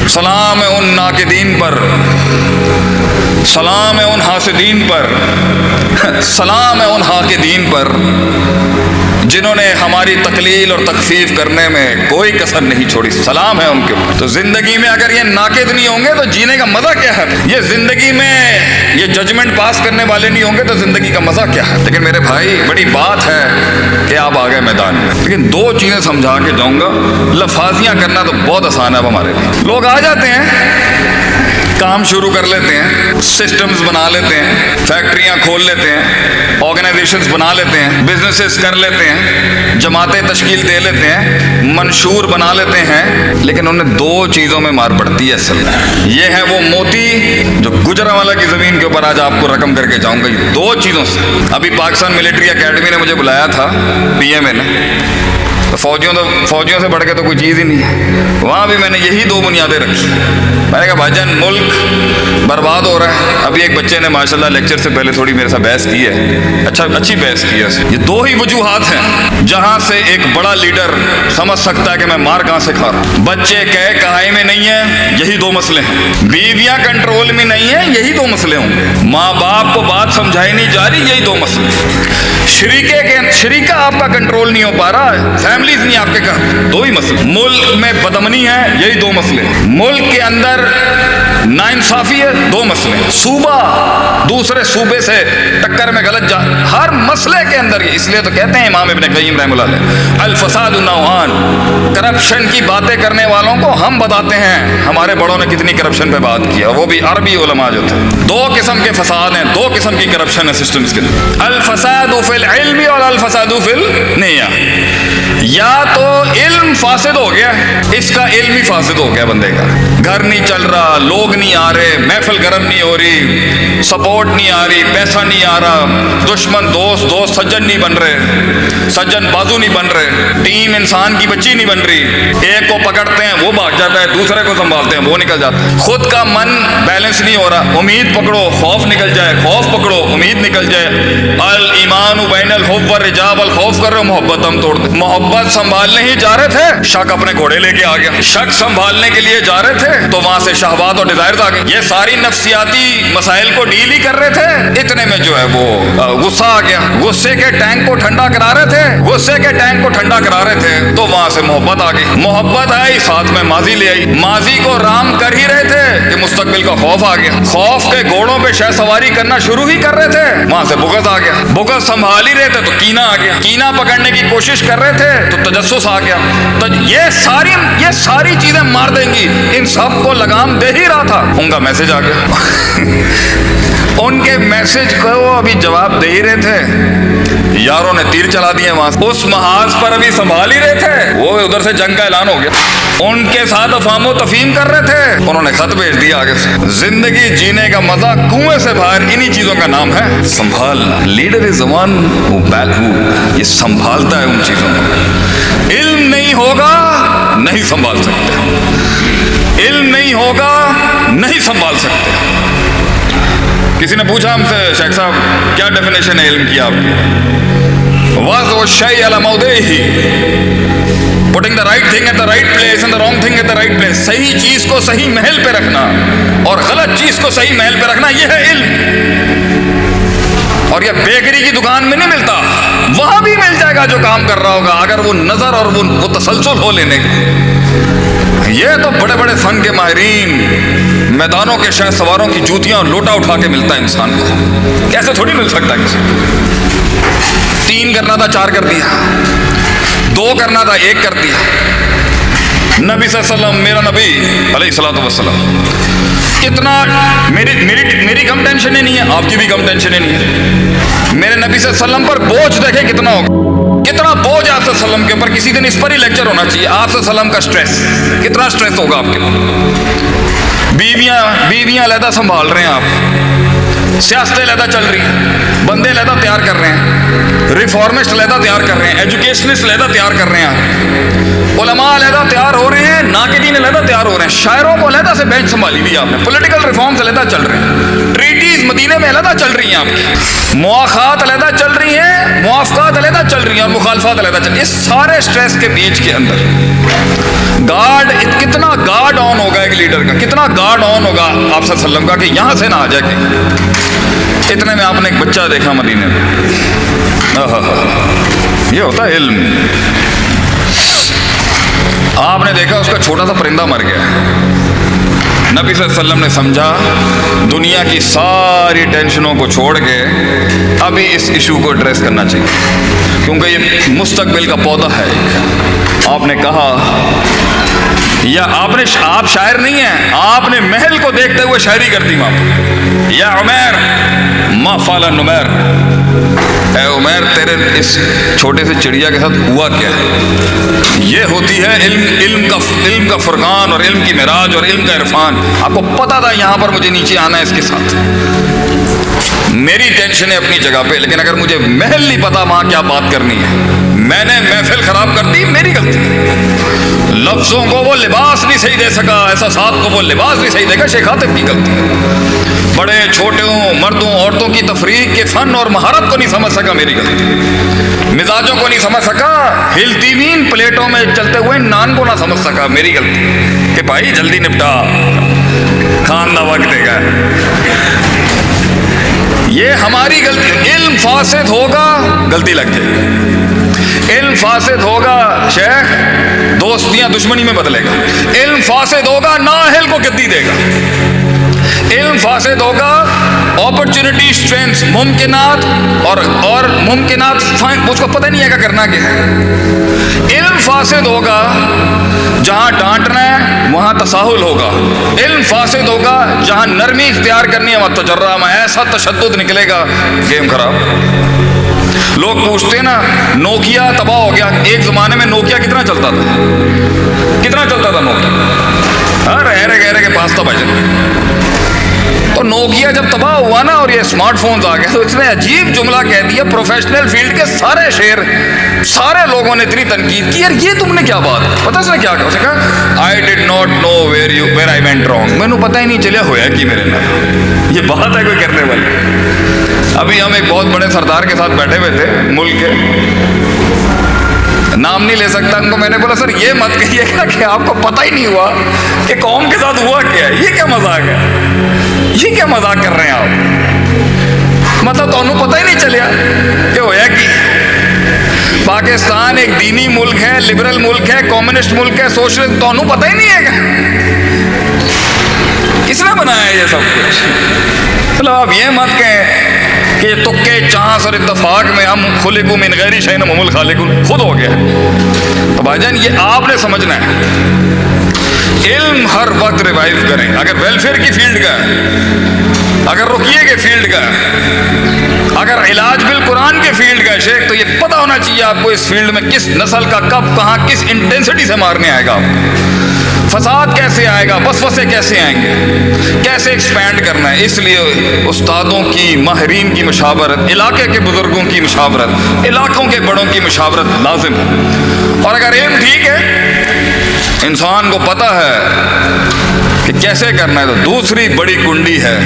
سلام ہے ان ناقدین پر، سلام ہے ان حاسدین پر، سلام ہے ان حاقدین پر جنہوں نے ہماری تقلیل اور تخفیف کرنے میں کوئی کسر نہیں چھوڑی، سلام ہے ان کے اوپر۔ تو زندگی میں اگر یہ ناقد نہیں ہوں گے تو جینے کا مزہ کیا ہے؟ یہ زندگی میں یہ ججمنٹ پاس کرنے والے نہیں ہوں گے تو زندگی کا مزہ کیا ہے؟ لیکن میرے بھائی بڑی بات ہے کہ آپ آ گئے میدان میں، لیکن دو چیزیں سمجھا کے جاؤں گا۔ لفاظیاں کرنا تو بہت آسان ہے اب ہمارے لیے، لوگ آ جاتے ہیں، کام شروع کر لیتے ہیں، سسٹمز بنا لیتے ہیں، فیکٹریاں کھول لیتے ہیں، آرگنائزیشنز بنا لیتے ہیں، بزنسز کر لیتے ہیں، جماعتیں تشکیل دے لیتے ہیں، منشور بنا لیتے ہیں، لیکن انہیں دو چیزوں میں مار پڑتی ہے اصل میں۔ یہ ہے وہ موتی جو گجرانوالہ کی زمین کے اوپر آج آپ کو رقم کر کے جاؤں گا، یہ دو چیزوں سے۔ ابھی پاکستان ملٹری اکیڈمی نے مجھے بلایا تھا، پی ایم اے نے، فوجیوں سے بڑھ کے تو کوئی چیز ہی نہیں ہے، وہاں بھی میں نے یہی دو بنیادیں رکھی۔ میں نے کہا بھائی جان ملک برباد ہو رہا ہے۔ ابھی ایک بچے نے ماشاءاللہ لیکچر سے پہلے تھوڑی میرے ساتھ بحث کی ہے، اچھی بحث کی ہے۔ یہ دو ہی وجوہات ہیں جہاں سے ایک بڑا لیڈر سمجھ سکتا ہے کہ میں مار کہاں سے کھا رہا ہوں۔ بچے کہے کہائی میں نہیں ہیں، یہی دو مسئلے ہیں۔ بیویاں کنٹرول میں نہیں ہیں، یہی دو مسئلے ہوں گے۔ ماں باپ کو بات سمجھائی نہیں جا رہی، یہی دو مسئلے۔ شریکہ آپ کا کنٹرول نہیں ہو پا رہا، فیملیز نہیں آپ کے گھر، دو ہی مسئلے۔ ملک میں بدامنی ہے، یہی دو مسئلے۔ ملک کے اندر ناانصافی ہے، دو مسئلے۔ صوبہ دوسرے صوبے سے ٹکر میں غلط جا، ہر مسئلے کے اندر یہ، اس لیے تو کہتے ہیں امام ابن قیم رحمہ اللہ علیہ، الفساد نوعان، کرپشن کی باتیں کرنے والوں کو ہم بتاتے ہیں ہمارے بڑوں نے کتنی کرپشن پہ بات کیا، وہ بھی عربی علماء جو تھے۔ دو قسم کے فساد ہیں، دو قسم کی کرپشن ہے سسٹمز کے اندر، الفساد فی العلم اور الفساد فی النیہ۔ یا تو علم فاسد ہو گیا، اس کا علم ہی فاسد ہو گیا بندے کا، گھر نہیں چل رہا، لوگ نہیں آ رہے، محفل گرم نہیں ہو رہی، سپورٹ نہیں آ رہی، پیسہ نہیں آ رہا، دشمن دوست سجن نہیں بن رہے، سجن بازو نہیں بن رہے، ٹیم انسان کی بچی نہیں بن رہی، ایک کو پکڑتے ہیں وہ بھاگ جاتا ہے، دوسرے کو سنبھالتے ہیں وہ نکل جاتا ہے، خود کا من بیلنس نہیں ہو رہا، امید پکڑو خوف نکل جائے، خوف پکڑو امید نکل جائے، الایمان بین الحب والرجاب، الخوف کر رہے ہو محبت ہم توڑ دیں، محبت سنبھالنے ہی جا رہے تھے، شک اپنے گھوڑے لے کے آ گیا، شک سنبھالنے کے لیے جا رہے تھے تو وہاں سے شہوات اور ڈیزائرز آ گئے، یہ ساری نفسیاتی مسائل کو ڈیل ہی کر رہے تھے، اتنے میں جو ہے وہ غصہ آ گیا، غصے کے ٹینک کو ٹھنڈا کرا رہے تھے، غصے کے ٹینک کو ٹھنڈا کرا رہے تھے تو وہاں سے محبت آ گئی، محبت آئی ساتھ میں ماضی لے آئی، ماضی کو رام کر ہی رہے تھے کہ مستقبل کا خوف آ گیا، خوف کے گھوڑوں پہ شہ سواری کرنا شروع ہی کر رہے تھے، وہاں سے بغض آ گیا، بغض سنبھال ہی رہے تھے تو کینہ آ گیا، کینہ پکڑنے کی کوشش کر رہے تھے تو تجسس آ گیا، تو یہ ساری چیزیں مار دیں گی، ان سب کو لگام دے ہی رہا تھا، ان کا میسج آ گیا ان کے میسج کو وہ ابھی جواب دے ہی رہے تھے، یاروں نے تیر چلا دیے وہاں سے، اس محاذ پر ابھی سنبھال ہی رہے تھے، وہ ادھر سے جنگ کا اعلان ہو گیا، ان کے ساتھ افہام و تفہیم کر رہے تھے، انہوں نے خط بھیج دیا آگے سے، زندگی جینے کا مزہ کنویں سے باہر، انہی چیزوں کا نام ہے سنبھالنا۔ Leader is the one who یہ سنبھالتا ہے ان چیزوں کو، علم نہیں ہوگا نہیں سنبھال سکتے، علم نہیں ہوگا نہیں سنبھال سکتے۔ کسی نے پوچھا ہم سے شیخ صاحب کیا ڈیفینیشن ہے علم کی آپ کی؟ وَضْعُ الشَّيْءِ عَلَى مَوْضِعِهِ، putting the right thing at the right place and the wrong thing at the right place، صحیح چیز کو صحیح محل پہ رکھنا اور غلط چیز کو صحیح محل پہ رکھنا، یہ ہے علم۔ اور یہ بیکری کی دکان میں نہیں ملتا، وہاں بھی مل جائے گا جو کام کر رہا ہوگا، اگر وہ نظر اور وہ تسلسل ہو لینے کی۔ یہ تو بڑے بڑے فن کے ماہرین، میدانوں کے شہ سواروں کی جوتیاں اور لوٹا اٹھا کے ملتا ہے انسان کو، کیسے تھوڑی مل سکتا ہے کسی۔ 3 کرنا تھا 4 کر دیا، 2 کرنا تھا 1 کر دیا۔ نبی صلی اللہ علیہ وسلم، میرا نبی علیہ الصلوۃ والسلام، کتنا میری کم ٹینشن ہی نہیں ہے، آپ کی بھی کم ٹینشن ہی نہیں ہے، میرے نبی صلی اللہ علیہ وسلم پر بوجھ دیکھیں کتنا ہوگا، کتنا بوجھ آپ صلی اللہ علیہ وسلم کے اوپر، کسی دن اس پر ہی لیکچر ہونا چاہیے، آپ صلی اللہ علیہ وسلم کا سٹریس، کتنا سٹریس ہوگا آپ کے اوپر۔ بیویاں علیحدہ سنبھال رہے ہیں آپ، سیاستیں علیحدہ چل رہی ہیں، بندے علیحدہ تیار کر رہے ہیں، ریفارمسٹ علیحدہ تیار کر رہے ہیں، ایجوکیشنسٹ علیحدہ تیار کر رہے ہیں، علماء علیحدہ تیار ہو رہے ہیں، ناقدین علیحدہ تیار ہو رہے ہیں، شاعروں کو علیحدہ سے بینچ سنبھالی ہوئی آپ نے، پولیٹیکل ریفارمز علیحدہ چل رہے ہیں، ٹریٹیز مدینے میں علیحدہ چل رہی ہیں آپ کی، مواخات علیحدہ چل رہی ہیں، موافقات علیحدہ چل رہی ہیں اور مخالفات علیحدہ چل رہی ہیں، اس سارے سٹریس کے بیچ کے اندر گارڈ کتنا گارڈ آن ہوگا ایک لیڈر کا, کتنا گارڈ آن ہوگا آپ صلی اللہ علیہ وسلم کا کہ یہاں سے نہ آ جائے کہ. اتنے میں آپ نے ایک بچہ دیکھا مدینے میں, یہ ہوتا ہے علم. آپ نے دیکھا اس کا چھوٹا سا پرندہ مر گیا. نبی صلی اللہ علیہ وسلم نے سمجھا دنیا کی ساری ٹینشنوں کو چھوڑ کے ابھی اس ایشو کو ایڈریس کرنا چاہیے, کیونکہ یہ مستقبل کا پودا ہے. آپ نے کہا, یا آپ شاعر نہیں ہیں, آپ نے محل کو دیکھتے ہوئے شاعری کر دی وہاں پر. یا عمیر ما فعل نمیر, اے عمیر تیرے اس چھوٹے سے چڑیا کے ساتھ ہوا کیا ہے؟ یہ ہوتی ہے علم کا فرقان اور علم کی معراج اور علم کا عرفان. آپ کو پتا تھا یہاں پر مجھے نیچے آنا ہے اس کے ساتھ. میری ٹینشن ہے اپنی جگہ پہ, لیکن اگر مجھے محل نہیں پتا وہاں کیا بات کرنی ہے, میں نے محفل خراب کر دی, میری غلطی. لفظوں کو وہ لباس نہیں صحیح دے سکا, احساسات کو وہ لباس نہیں صحیح دے گا, شیخ حاتم کی غلطی. بڑے چھوٹوں, مردوں, عورتوں کی تفریق کے فن اور مہارت کو نہیں سمجھ سکا, میری غلطی. مزاجوں کو نہیں سمجھ سکا, ہلتی ہوئی پلیٹوں میں چلتے ہوئے نان کو نہ سمجھ سکا, میری غلطی. کہ بھائی جلدی نپٹا, کھان نہ وقت دے گا. یہ ہماری غلطی. علم فاسد ہوگا غلطی لگ جائے گی, علم فاسد ہوگا شیخ دوستیاں دشمنی میں بدلے گا, علم فاسد ہوگا نااہل کو گدی دے گا, علم فاسد ہوگا اپرچونٹی اسٹرینتھ ممکنات اور ممکنات اس کو پتہ نہیں ہے کہ کرنا کیا ہے. علم فاسد ہوگا جہاں ڈانٹنا ہے وہاں تساہل ہوگا, علم فاسد ہوگا جہاں نرمی اختیار کرنی ہے وہاں تجرہ میں ایسا تشدد نکلے گا, گیم خراب. لوگ پوچھتے ہیں نا نوکیا تباہ ہو گیا, ایک زمانے میں نوکیا کتنا چلتا تھا, کتنا چلتا تھا نوکیا, رہے گہرے کے پاس تھا بھائی. تو نوکیا جب تباہ ہوا نا اور یہ اسمارٹ فونز آ گئے تو اس نے عجیب جملہ کہہ دیا, پروفیشنل فیلڈ کے سارے شیر, سارے لوگوں نے اتنی تنقید کی, یار یہ تم نے کیا بات, پتہ اس نے کیا کہا, اس نے کہا I did not know where I went wrong, مینوں پتہ ہی نہیں چلیا ہویا کہ میرے نال. یہ بات ہے کوئی کرنے والی. ابھی ہم ایک بہت بڑے سردار کے ساتھ بیٹھے ہوئے تھے ملک کے, نام نہیں لے سکتا ان کو. میں نے بولا سر یہ مت کہیے گا کہ آپ کو پتہ ہی نہیں ہوا کہ قوم کے ساتھ ہوا کیا ہے, یہ کیا مذاق ہے, یہ کیا مذاق کر رہے ہیں آپ, مطلب تو انہوں پتہ ہی نہیں چلیا کہ ہویا کی. پاکستان ایک دینی ملک ہے, لبرل ملک ہے, کمیونسٹ ملک ہے, سوشلسٹ, تو انہوں پتہ ہی نہیں ہے کہ کس نے بنایا ہے یہ سب کچھ. مطلب آپ یہ مت کہیں کہ یہ تکے چانس اور اتفاق میں ہم خلقوا من غیر شیء وهم الخالقون خود ہو گیا. تو بھائی جان یہ آپ نے سمجھنا ہے, علم ہر وقت ریوائیو کریں. اگر ویلفیئر کی فیلڈ کا ہے, اگر رقیے کے فیلڈ کا ہے, اگر علاج بالقرآن کے فیلڈ کا ہے شیخ, تو یہ پتہ ہونا چاہیے آپ کو اس فیلڈ میں کس نسل کا کب کہاں کس انٹینسٹی سے مارنے آئے گا آپ کو, فساد کیسے آئے گا, وسوسے کیسے آئیں گے, کیسے ایکسپینڈ کرنا ہے. اس لیے استادوں کی, ماہرین کی مشاورت, علاقے کے بزرگوں کی مشاورت, علاقوں کے بڑوں کی مشاورت لازم ہے. اور اگر علم ٹھیک ہے, انسان کو پتہ ہے کہ کیسے کرنا ہے, تو دوسری بڑی کنڈی ہے